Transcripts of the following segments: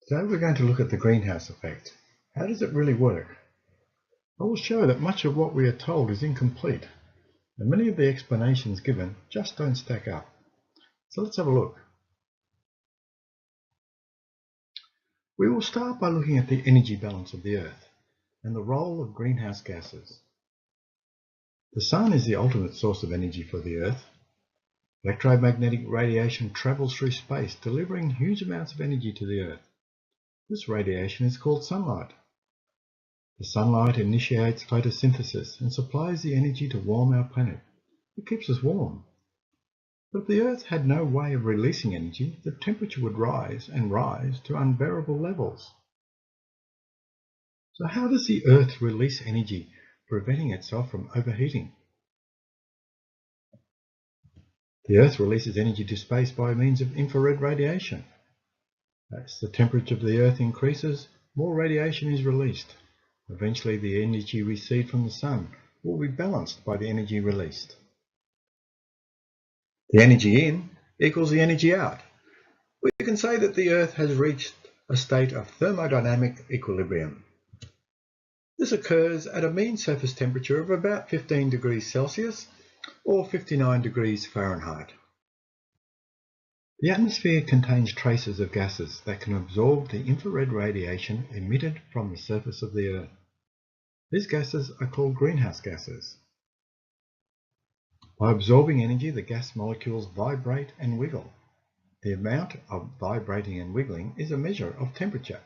Today we're going to look at the greenhouse effect. How does it really work? I will show that much of what we are told is incomplete, and many of the explanations given just don't stack up. So let's have a look. We will start by looking at the energy balance of the Earth and the role of greenhouse gases. The Sun is the ultimate source of energy for the Earth. Electromagnetic radiation travels through space, delivering huge amounts of energy to the Earth. This radiation is called sunlight. The sunlight initiates photosynthesis and supplies the energy to warm our planet. It keeps us warm. But if the Earth had no way of releasing energy, the temperature would rise and rise to unbearable levels. So how does the Earth release energy, preventing itself from overheating? The Earth releases energy to space by means of infrared radiation. As the temperature of the Earth increases, more radiation is released. Eventually, the energy received from the Sun will be balanced by the energy released. The energy in equals the energy out. We can say that the Earth has reached a state of thermodynamic equilibrium. This occurs at a mean surface temperature of about 15 degrees Celsius or 59 degrees Fahrenheit. The atmosphere contains traces of gases that can absorb the infrared radiation emitted from the surface of the Earth. These gases are called greenhouse gases. By absorbing energy, the gas molecules vibrate and wiggle. The amount of vibrating and wiggling is a measure of temperature.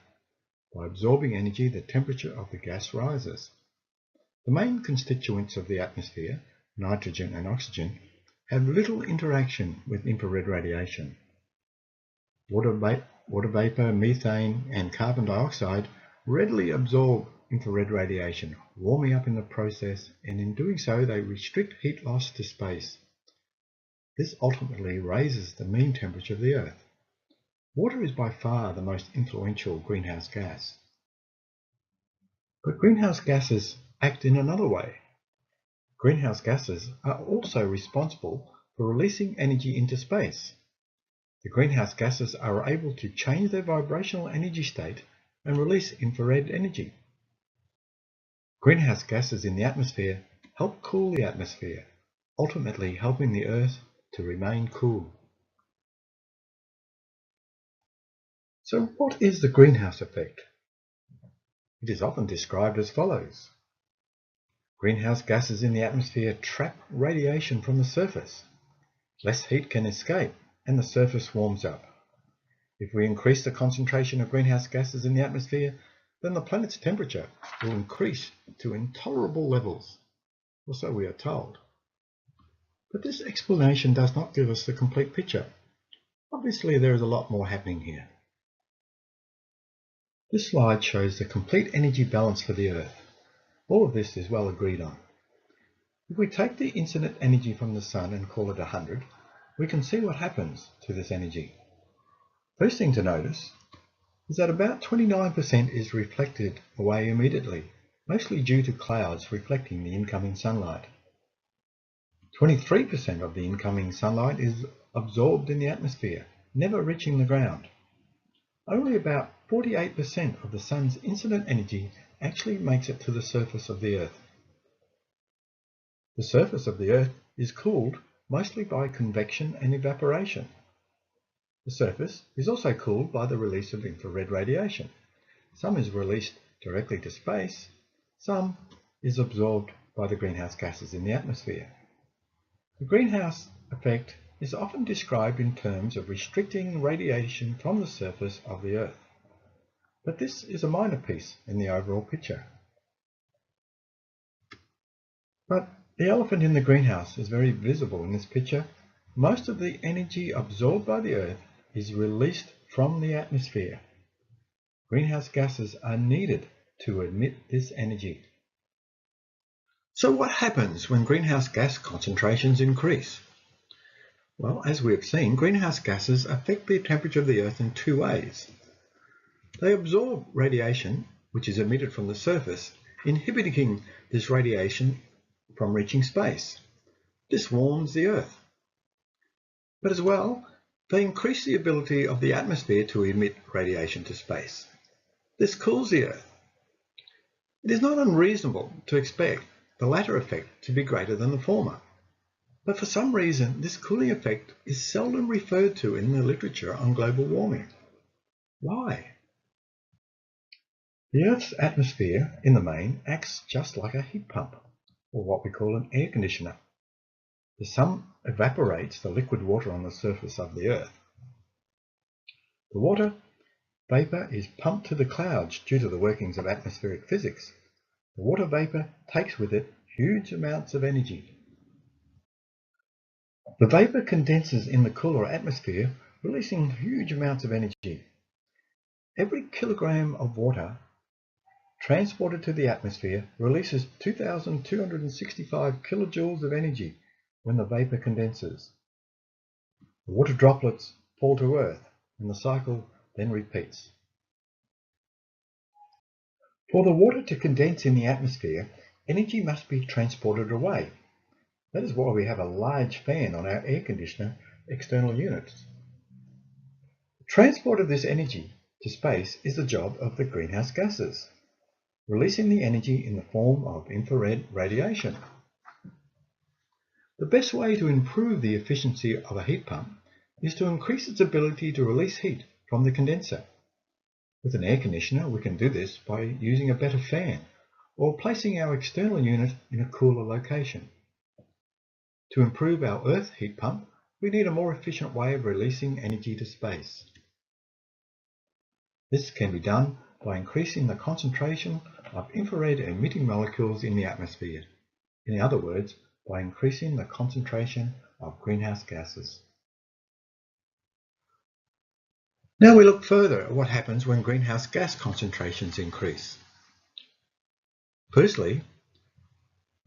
By absorbing energy, the temperature of the gas rises. The main constituents of the atmosphere, nitrogen and oxygen, have little interaction with infrared radiation. Water vapor, methane, and carbon dioxide readily absorb infrared radiation, warming up in the process, and in doing so they restrict heat loss to space. This ultimately raises the mean temperature of the Earth. Water is by far the most influential greenhouse gas. But greenhouse gases act in another way. Greenhouse gases are also responsible for releasing energy into space. The greenhouse gases are able to change their vibrational energy state and release infrared energy. Greenhouse gases in the atmosphere help cool the atmosphere, ultimately helping the Earth to remain cool. So what is the greenhouse effect? It is often described as follows. Greenhouse gases in the atmosphere trap radiation from the surface. Less heat can escape and the surface warms up. If we increase the concentration of greenhouse gases in the atmosphere, then the planet's temperature will increase to intolerable levels, or so we are told. But this explanation does not give us the complete picture. Obviously, there is a lot more happening here. This slide shows the complete energy balance for the Earth. All of this is well agreed on. If we take the incident energy from the Sun and call it 100, we can see what happens to this energy. First thing to notice is that about 29% is reflected away immediately, mostly due to clouds reflecting the incoming sunlight. 23% of the incoming sunlight is absorbed in the atmosphere, never reaching the ground. Only about 48% of the Sun's incident energy actually makes it to the surface of the Earth. The surface of the Earth is cooled mostly by convection and evaporation. The surface is also cooled by the release of infrared radiation. Some is released directly to space, some is absorbed by the greenhouse gases in the atmosphere. The greenhouse effect is often described in terms of restricting radiation from the surface of the Earth. But this is a minor piece in the overall picture. But the elephant in the greenhouse is very visible in this picture. Most of the energy absorbed by the Earth is released from the atmosphere. Greenhouse gases are needed to emit this energy. So what happens when greenhouse gas concentrations increase? Well, as we have seen, greenhouse gases affect the temperature of the Earth in two ways. They absorb radiation, which is emitted from the surface, inhibiting this radiation from reaching space. This warms the Earth. But as well, They increase the ability of the atmosphere to emit radiation to space. This cools the Earth. It is not unreasonable to expect the latter effect to be greater than the former. But for some reason, this cooling effect is seldom referred to in the literature on global warming. Why? The Earth's atmosphere, in the main, acts just like a heat pump, or what we call an air conditioner. The sun evaporates the liquid water on the surface of the Earth. The water vapor is pumped to the clouds due to the workings of atmospheric physics. The water vapor takes with it huge amounts of energy. The vapor condenses in the cooler atmosphere, releasing huge amounts of energy. Every kilogram of water transported to the atmosphere releases 2,265 kilojoules of energy when the vapor condenses. The water droplets fall to Earth, and the cycle then repeats. For the water to condense in the atmosphere, energy must be transported away. That is why we have a large fan on our air conditioner external units. The transport of this energy to space is the job of the greenhouse gases, releasing the energy in the form of infrared radiation. The best way to improve the efficiency of a heat pump is to increase its ability to release heat from the condenser. With an air conditioner, we can do this by using a better fan or placing our external unit in a cooler location. To improve our Earth heat pump, we need a more efficient way of releasing energy to space. This can be done by increasing the concentration of infrared emitting molecules in the atmosphere. In other words, by increasing the concentration of greenhouse gases. Now we look further at what happens when greenhouse gas concentrations increase. Firstly,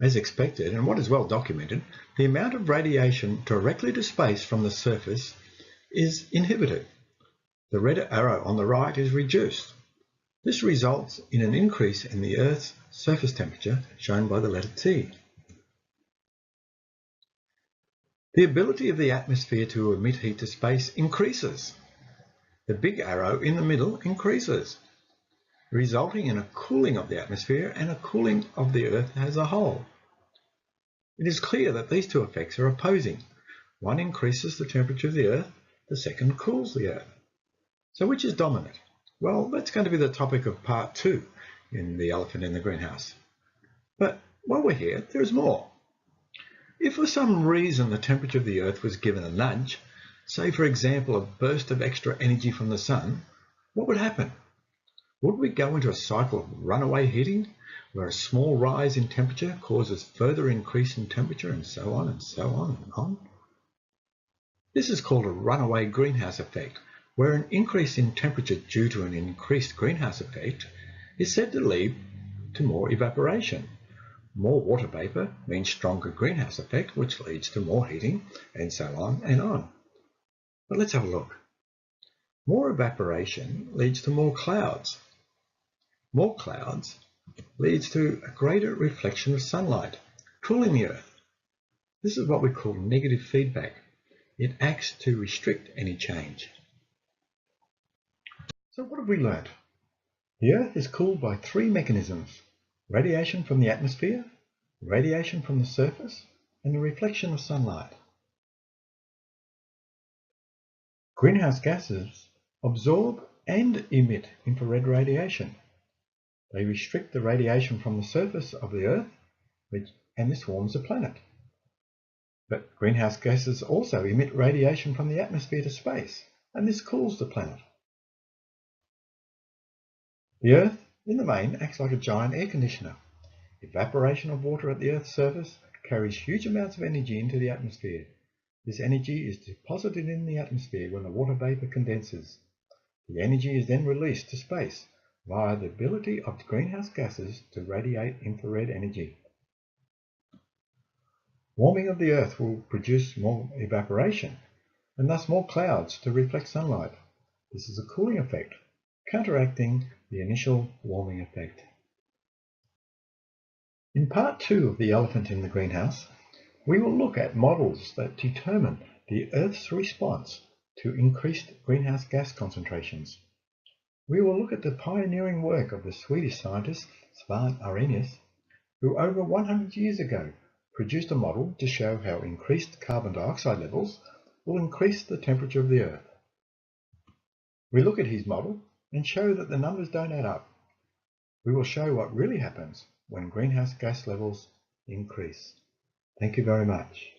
as expected, and what is well documented, the amount of radiation directly to space from the surface is inhibited. The red arrow on the right is reduced. This results in an increase in the Earth's surface temperature, shown by the letter T. The ability of the atmosphere to emit heat to space increases. The big arrow in the middle increases, resulting in a cooling of the atmosphere and a cooling of the Earth as a whole. It is clear that these two effects are opposing. One increases the temperature of the Earth, the second cools the Earth. So which is dominant? Well, that's going to be the topic of part 2 in The Elephant in the Greenhouse. But while we're here, there is more. If for some reason the temperature of the Earth was given a nudge, say for example a burst of extra energy from the sun, what would happen? Would we go into a cycle of runaway heating, where a small rise in temperature causes further increase in temperature and so on and so on and on? This is called a runaway greenhouse effect, where an increase in temperature due to an increased greenhouse effect is said to lead to more evaporation. More water vapor means stronger greenhouse effect, which leads to more heating, and so on and on. But let's have a look. More evaporation leads to more clouds. More clouds leads to a greater reflection of sunlight, cooling the Earth. This is what we call negative feedback. It acts to restrict any change. So what have we learnt? The Earth is cooled by 3 mechanisms: radiation from the atmosphere, radiation from the surface, and the reflection of sunlight. Greenhouse gases absorb and emit infrared radiation. They restrict the radiation from the surface of the Earth, and this warms the planet. But greenhouse gases also emit radiation from the atmosphere to space, and this cools the planet. The Earth, in the main, acts like a giant air conditioner. Evaporation of water at the Earth's surface carries huge amounts of energy into the atmosphere. This energy is deposited in the atmosphere when the water vapor condenses. The energy is then released to space via the ability of greenhouse gases to radiate infrared energy. Warming of the Earth will produce more evaporation and thus more clouds to reflect sunlight. This is a cooling effect, counteracting the initial warming effect. In part 2 of The Elephant in the Greenhouse, we will look at models that determine the Earth's response to increased greenhouse gas concentrations. We will look at the pioneering work of the Swedish scientist Sven Arrhenius, who over 100 years ago produced a model to show how increased carbon dioxide levels will increase the temperature of the Earth. We look at his model and show that the numbers don't add up. We will show what really happens when greenhouse gas levels increase. Thank you very much.